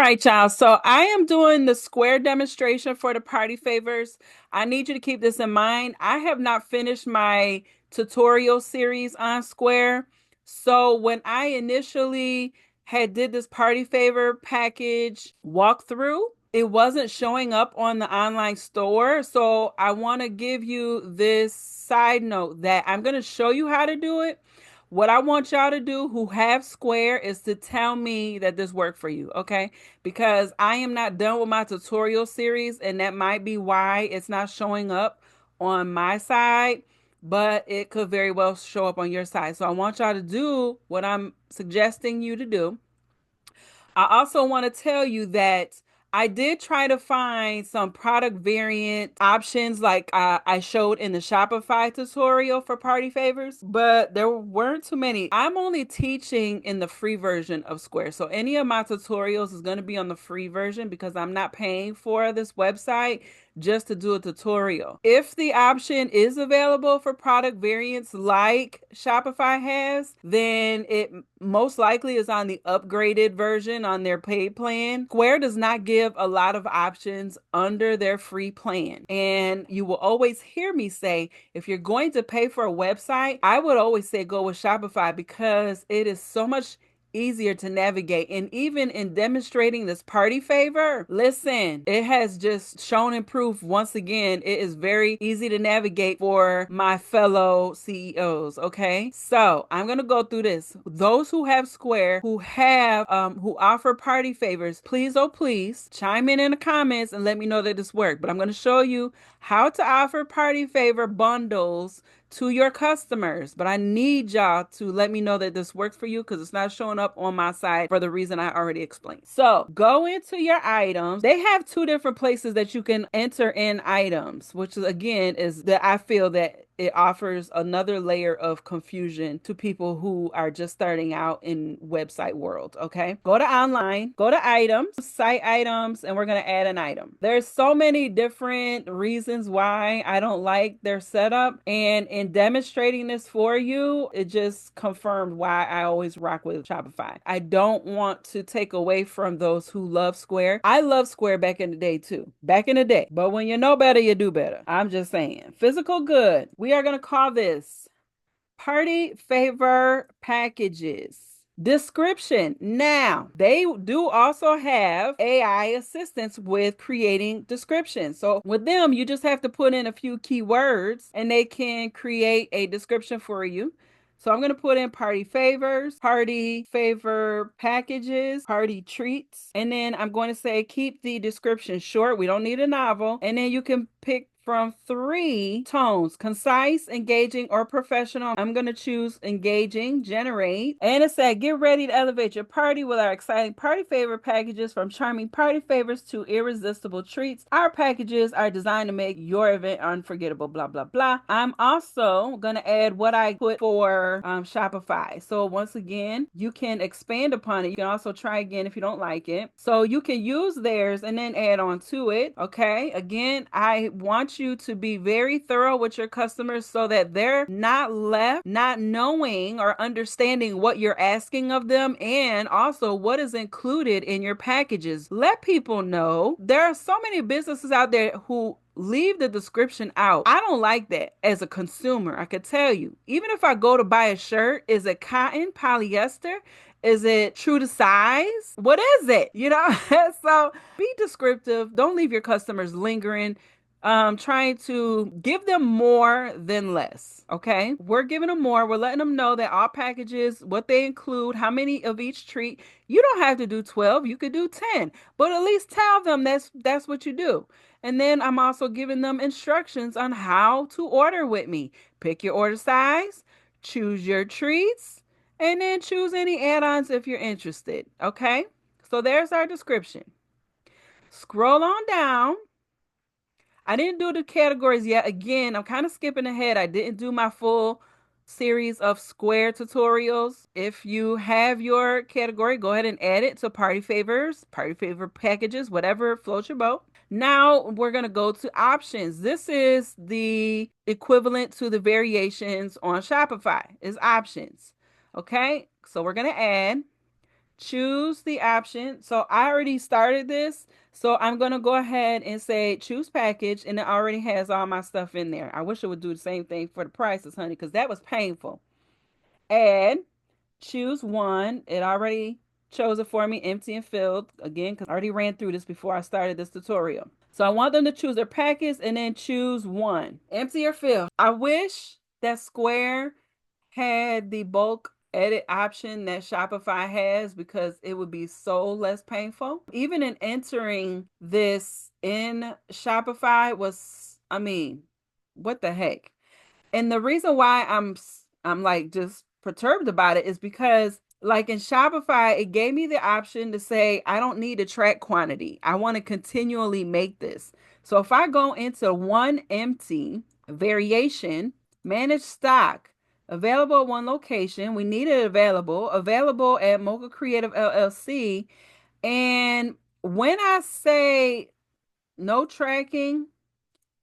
right, y'all. So I am doing the square demonstration for the party favors. I need you to keep this in mind. I have not finished my tutorial series on Square. So when I initially had did this party favor package walkthrough, it wasn't showing up on the online store. So I want to give you this side note that I'm going to show you how to do it. What I want y'all to do who have Square is to tell me that this worked for you, okay? Because I am not done with my tutorial series, and that might be why it's not showing up on my side, but it could very well show up on your side. So I want y'all to do what I'm suggesting you to do. I also want to tell you that I did try to find some product variant options like I showed in the Shopify tutorial for party favors, but there weren't too many. I'm only teaching in the free version of Square. So any of my tutorials is going to be on the free version because I'm not paying for this website just to do a tutorial. If the option is available for product variants like Shopify has, then it most likely is on the upgraded version on their paid plan. Square does not give a lot of options under their free plan. And you will always hear me say, if you're going to pay for a website, I would always say go with Shopify because it is so much easier to navigate. And even in demonstrating this party favor, listen, it has just shown and proof once again, it is very easy to navigate for my fellow CEOs. Okay. So I'm going to go through this. Those who have Square, who offer party favors, please, oh, please chime in the comments and let me know that this worked. But I'm going to show you how to offer party favor bundles to your customers. But I need y'all to let me know that this works for you because it's not showing up on my side for the reason I already explained. So go into your items. They have two different places that you can enter in items, which again is that I feel that it offers another layer of confusion to people who are just starting out in website world. Okay. Go to online, go to items, site items, and we're going to add an item. There's so many different reasons why I don't like their setup. And in demonstrating this for you, it just confirmed why I always rock with Shopify. I don't want to take away from those who love Square. I love Square back in the day too. Back in the day. But when you know better, you do better. I'm just saying. Physical good. We are going to call this party favor packages. Description. Now, they do also have AI assistance with creating descriptions. So with them, you just have to put in a few keywords and they can create a description for you. So I'm going to put in party favors, party favor packages, party treats, and then I'm going to say keep the description short. We don't need a novel. And then you can pick from three tones: concise, engaging, or professional. I'm going to choose engaging, generate. And it said, get ready to elevate your party with our exciting party favor packages, from charming party favors to irresistible treats. Our packages are designed to make your event unforgettable, blah, blah, blah. I'm also going to add what I put for Shopify. So once again, you can expand upon it. You can also try again if you don't like it. So you can use theirs and then add on to it. Okay. Again, I want you to be very thorough with your customers so that they're not left not knowing or understanding what you're asking of them and also what is included in your packages. Let people know. There are so many businesses out there who leave the description out. I don't like that as a consumer. I could tell you, even if I go to buy a shirt, is it cotton, polyester? Is it true to size? What is it? So be descriptive. Don't leave your customers lingering. Trying to give them more than less. Okay. We're giving them more. We're letting them know that all packages, what they include, how many of each treat. You don't have to do 12. You could do 10, but at least tell them that's what you do. And then I'm also giving them instructions on how to order with me. Pick your order size, choose your treats, and then choose any add-ons if you're interested. Okay. So there's our description. Scroll on down. I didn't do the categories yet. Again, I'm kind of skipping ahead. I didn't do my full series of Square tutorials. If you have your category, go ahead and add it to party favors, party favor packages, whatever floats your boat. Now we're going to go to options. This is the equivalent to the variations on Shopify is options. Okay. So we're going to add choose the option. So I already started this. So I'm going to go ahead and say choose package, and it already has all my stuff in there. I wish it would do the same thing for the prices, honey, because that was painful. Add, choose one. It already chose it for me, empty and filled. Again, because I already ran through this before I started this tutorial. So I want them to choose their package and then choose one, empty or filled. I wish that Square had the bulk edit option that Shopify has, because it would be so less painful. Even in entering this in Shopify was, I mean, what the heck? And the reason why I'm like just perturbed about it is because like in Shopify, it gave me the option to say I don't need to track quantity. I want to continually make this. So if I go into one empty variation, manage stock, available at one location, we need it available at Mocha Creative LLC. And when I say no tracking,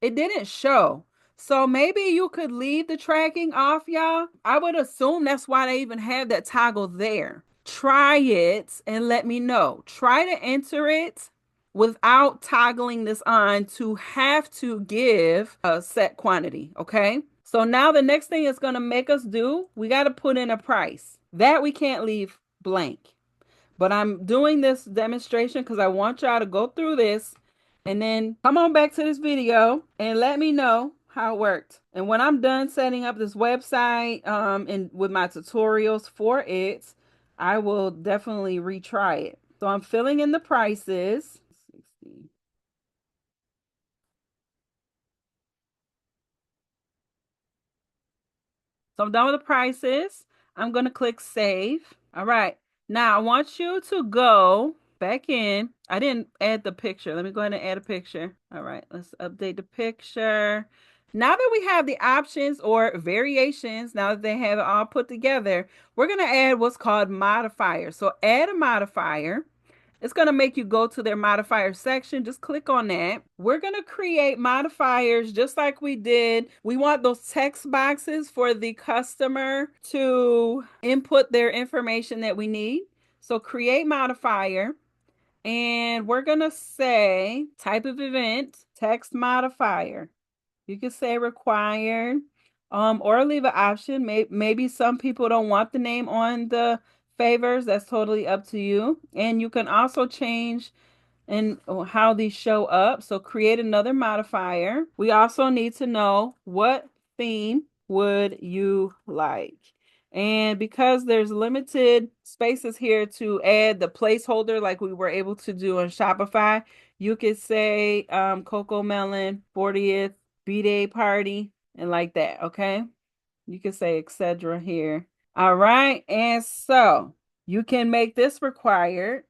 it didn't show. So maybe you could leave the tracking off, y'all. I would assume that's why they even have that toggle there. Try it and let me know. Try to enter it without toggling this on to have to give a set quantity, okay? So now the next thing it's going to make us do, we got to put in a price. That we can't leave blank. But I'm doing this demonstration because I want y'all to go through this and then come on back to this video and let me know how it worked. And when I'm done setting up this website and with my tutorials for it, I will definitely retry it. So I'm filling in the prices. 60. So I'm done with the prices. I'm going to click save. All right. Now I want you to go back in. I didn't add the picture. Let me go ahead and add a picture. All right. Let's update the picture. Now that we have the options or variations, now that they have it all put together, we're going to add what's called modifiers. So add a modifier. It's going to make you go to their modifier section. Just click on that. We're going to create modifiers just like we did. We want those text boxes for the customer to input their information that we need. So create modifier. And we're going to say type of event, text modifier. You can say required, or leave an option. Maybe some people don't want the name on the favors. That's totally up to you. And you can also change and how these show up. So create another modifier. We also need to know what theme would you like. And because there's limited spaces here to add the placeholder like we were able to do on Shopify, you could say Coco Melon 40th B-Day party and like that, okay? You can say etc. here. All right, and so you can make this required.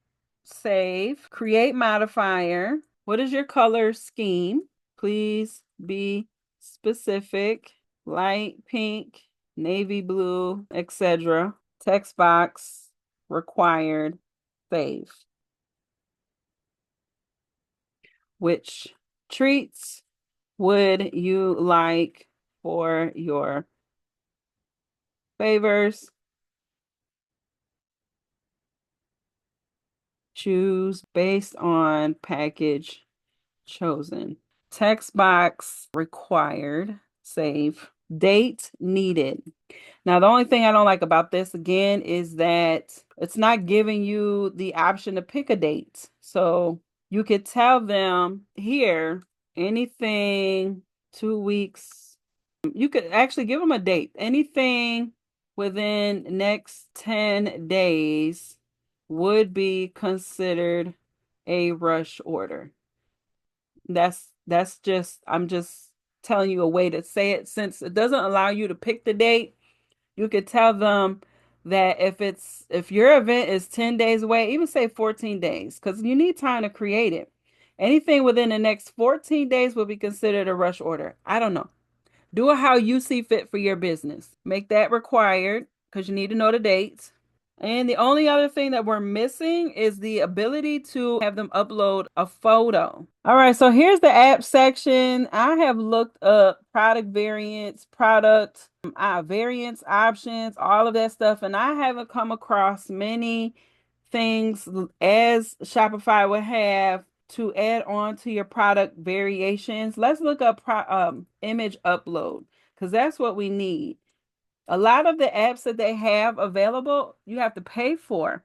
Save, create modifier. What is your color scheme? Please be specific. Light pink, navy blue, etc. Text box required. Save. Which treats would you like for your favors? Choose based on package chosen. Text box required. Save. Date needed. Now, the only thing I don't like about this again is that it's not giving you the option to pick a date. So you could tell them here anything 2 weeks. You could actually give them a date. Anything within next 10 days would be considered a rush order. That's just I'm just telling you a way to say it. Since it doesn't allow you to pick the date, you could tell them that if your event is 10 days away, even say 14 days, because you need time to create it. Anything within the next 14 days will be considered a rush order. I don't know. Do it how you see fit for your business. Make that required because you need to know the dates. And the only other thing that we're missing is the ability to have them upload a photo. All right, so here's the app section. I have looked up product variants, variants, options, all of that stuff, and I haven't come across many things as Shopify would have to add on to your product variations. Let's look up image upload because that's what we need. A lot of the apps that they have available, you have to pay for.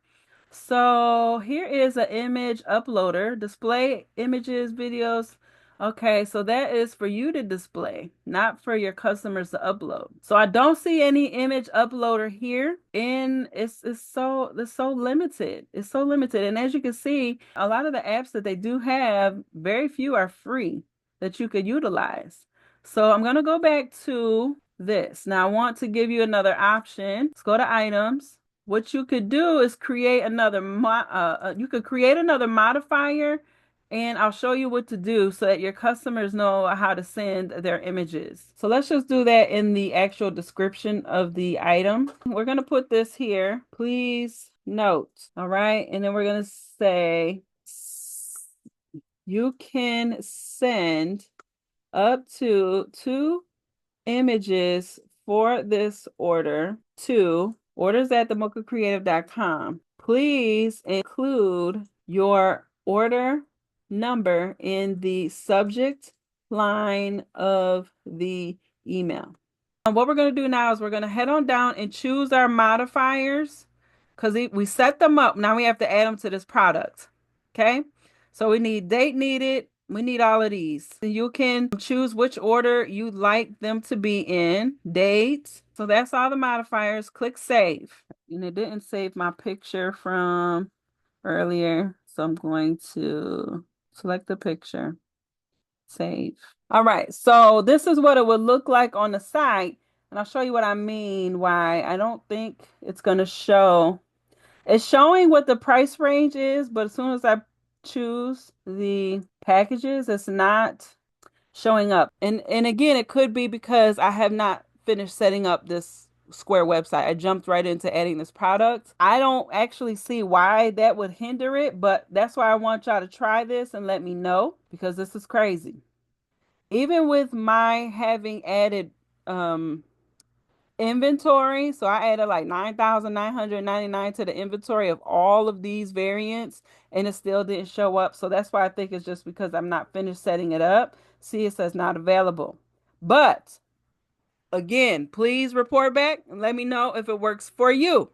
So here is an image uploader, display images, videos. Okay, so that is for you to display, not for your customers to upload. So I don't see any image uploader here, and it's so limited. It's so limited. And as you can see, a lot of the apps that they do have, very few are free that you could utilize. So I'm gonna go back to this. Now I want to give you another option. Let's go to items. What you could do is create another you could create another modifier, and I'll show you what to do so that your customers know how to send their images. So let's just do that in the actual description of the item. We're going to put this here. Please note. All right. And then we're going to say you can send up to 2 images for this order to orders@themocacreative.com. Please include your order number in the subject line of the email. What we're going to do now is we're going to head on down and choose our modifiers because we set them up. Now we have to add them to this product. Okay. So we need date needed. We need all of these. You can choose which order you'd like them to be in. Date. So that's all the modifiers. Click save. And it didn't save my picture from earlier. So I'm going to select the picture. Save. All right, so this is what it would look like on the site, and I'll show you what I mean, why I don't think it's going to show. It's showing what the price range is, but as soon as I choose the packages, it's not showing up. And again, it could be because I have not finished setting up this Square website. I jumped right into adding this product. I don't actually see why that would hinder it, but that's why I want y'all to try this and let me know because this is crazy. Even with my having added inventory, so I added like 9,999 to the inventory of all of these variants, and it still didn't show up. So that's why I think it's just because I'm not finished setting it up. See, it says not available. But again, please report back and let me know if it works for you.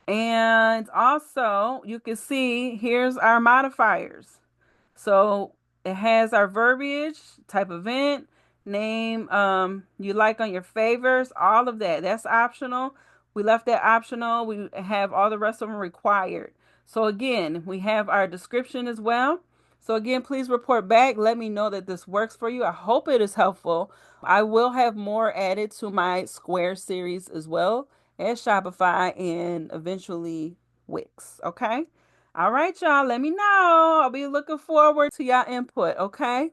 And also, you can see here's our modifiers. So it has our verbiage, type event, name you like on your favors, all of that. That's optional. We left that optional. We have all the rest of them required. So again, we have our description as well. So again, please report back. Let me know that this works for you. I hope it is helpful. I will have more added to my Square series as well as Shopify and eventually Wix. Okay. All right, y'all. Let me know. I'll be looking forward to y'all input. Okay.